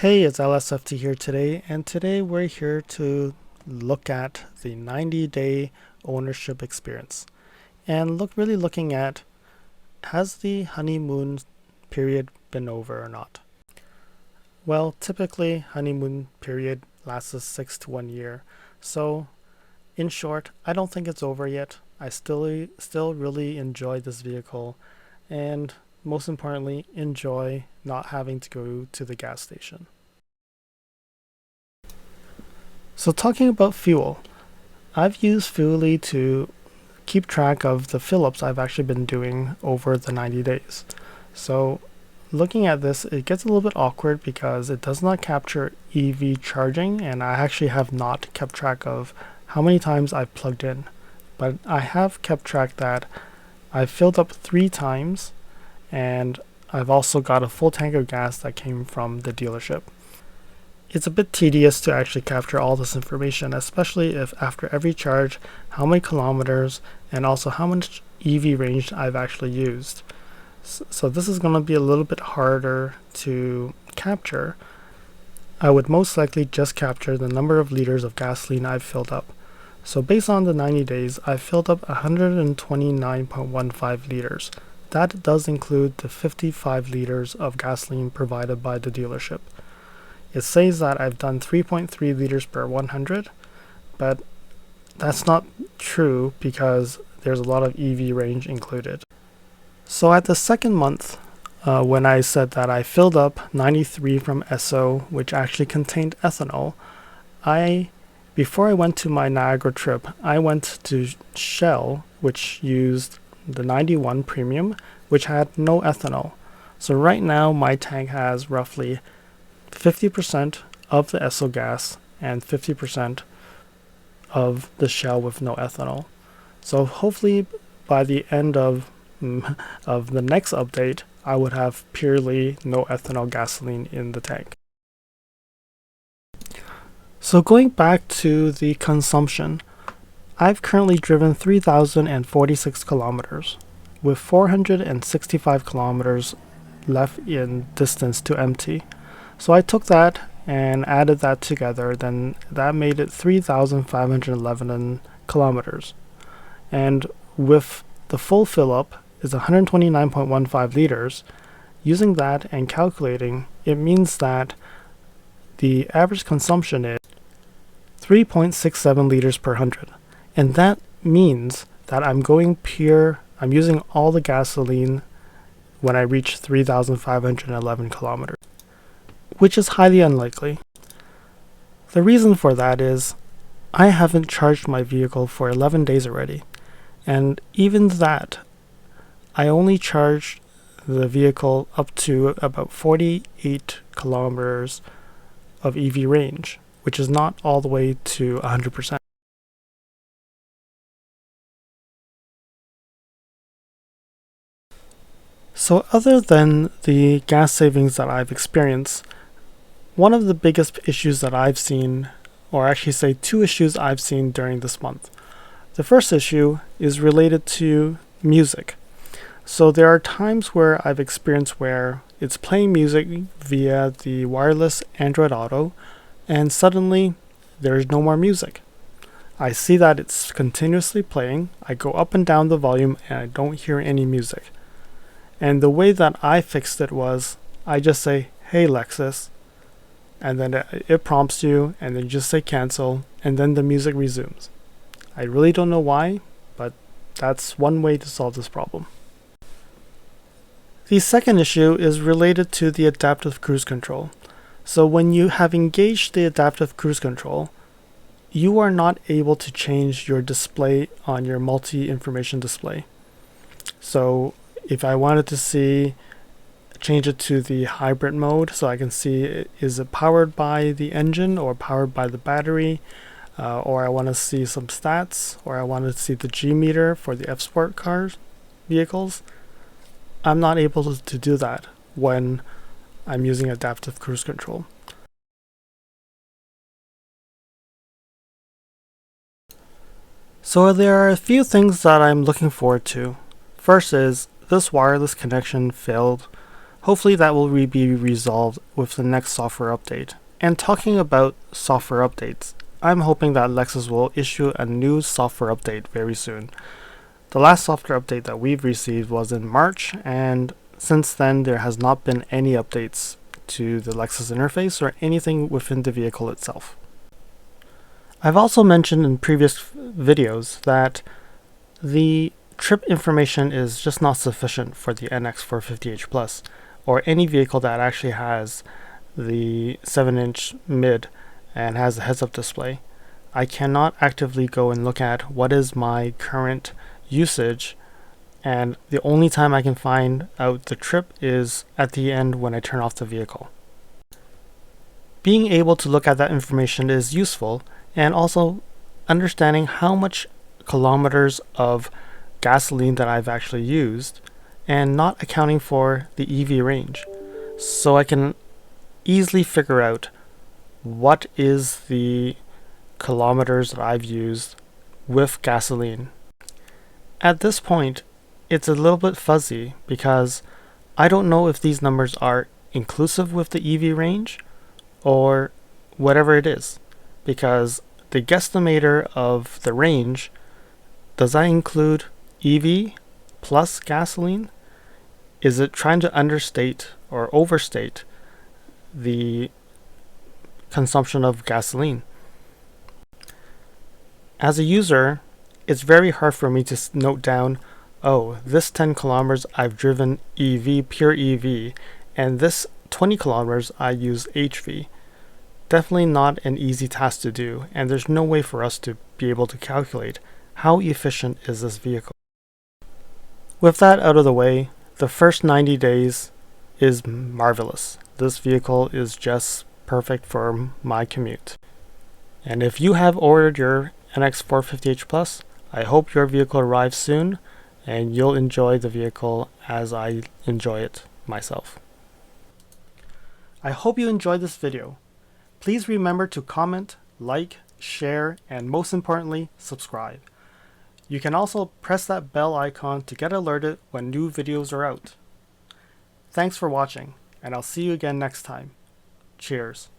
Hey, it's LSFT here today, and today we're here to look at the 90-day ownership experience and really looking at, has the honeymoon period been over or not? Well, typically honeymoon period lasts 6 to 1 year. So in short, I don't think it's over yet. I still really enjoy this vehicle, and most importantly, enjoy not having to go to the gas station. So talking about fuel, I've used Fuely to keep track of the fill-ups I've actually been doing over the 90 days. So looking at this, it gets a little bit awkward because it does not capture EV charging, and I actually have not kept track of how many times I've plugged in. But I have kept track that I've filled up 3 times, and I've also got a full tank of gas that came from the dealership. It's a bit tedious to actually capture all this information, especially if after every charge, how many kilometers and also how much EV range I've actually used. So this is going to be a little bit harder to capture. I would most likely just capture the number of liters of gasoline I've filled up. So based on the 90 days, I've filled up 129.15 liters. That does include the 55 liters of gasoline provided by the dealership. It says that I've done 3.3 liters per 100, but that's not true because there's a lot of EV range included. So at the second month, when I said that I filled up 93 from Esso, which actually contained ethanol, before I went to my Niagara trip, I went to Shell, which used the 91 Premium, which had no ethanol. So right now my tank has roughly 50% of the Esso gas and 50% of the Shell with no ethanol. So hopefully by the end of the next update, I would have purely no ethanol gasoline in the tank. So going back to the consumption, I've currently driven 3,046 kilometers with 465 kilometers left in distance to empty. So I took that and added that together, then that made it 3,511 kilometers. And with the full fill up is 129.15 liters. Using that and calculating, it means that the average consumption is 3.67 liters per 100. And that means that I'm using all the gasoline when I reach 3,511 kilometers, which is highly unlikely. The reason for that is I haven't charged my vehicle for 11 days already, and even that, I only charged the vehicle up to about 48 kilometers of EV range, which is not all the way to 100%. So other than the gas savings that I've experienced, one of the biggest issues that I've seen, or actually say 2 issues I've seen during this month. The first issue is related to music. So there are times where I've experienced where it's playing music via the wireless Android Auto, and suddenly there's no more music. I see that it's continuously playing, I go up and down the volume, and I don't hear any music. And the way that I fixed it was, I just say, "Hey Lexus," and then it prompts you, and then you just say cancel, and then the music resumes. I really don't know why, but that's one way to solve this problem. The second issue is related to the adaptive cruise control. So when you have engaged the adaptive cruise control, you are not able to change your display on your multi-information display. So if I wanted to change it to the hybrid mode so I can see, is it powered by the engine or powered by the battery, or I want to see some stats, or I want to see the G meter for the F-Sport vehicles, I'm not able to do that when I'm using adaptive cruise control. So there are a few things that I'm looking forward to. First is, this wireless connection failed Hopefully that will be resolved with the next software update. And talking about software updates, I'm hoping that Lexus will issue a new software update very soon. The last software update that we've received was in March, and since then there has not been any updates to the Lexus interface or anything within the vehicle itself. I've also mentioned in previous videos that the trip information is just not sufficient for the NX450h Plus, or any vehicle that actually has the 7-inch mid and has a heads-up display. I cannot actively go and look at what is my current usage, and the only time I can find out the trip is at the end when I turn off the vehicle. Being able to look at that information is useful, and also understanding how much kilometers of gasoline that I've actually used, and not accounting for the EV range, so I can easily figure out what is the kilometers that I've used with gasoline. At this point, it's a little bit fuzzy because I don't know if these numbers are inclusive with the EV range or whatever it is, because the guesstimator of the range, does that include EV plus gasoline? Is it trying to understate or overstate the consumption of gasoline? As a user, it's very hard for me to note down, oh, this 10 kilometers I've driven EV, pure EV, and this 20 kilometers I use HV. Definitely not an easy task to do, and there's no way for us to be able to calculate how efficient is this vehicle. With that out of the way, the first 90 days is marvelous. This vehicle is just perfect for my commute. And if you have ordered your NX450h Plus, I hope your vehicle arrives soon and you'll enjoy the vehicle as I enjoy it myself. I hope you enjoyed this video. Please remember to comment, like, share, and most importantly, subscribe. You can also press that bell icon to get alerted when new videos are out. Thanks for watching, and I'll see you again next time. Cheers.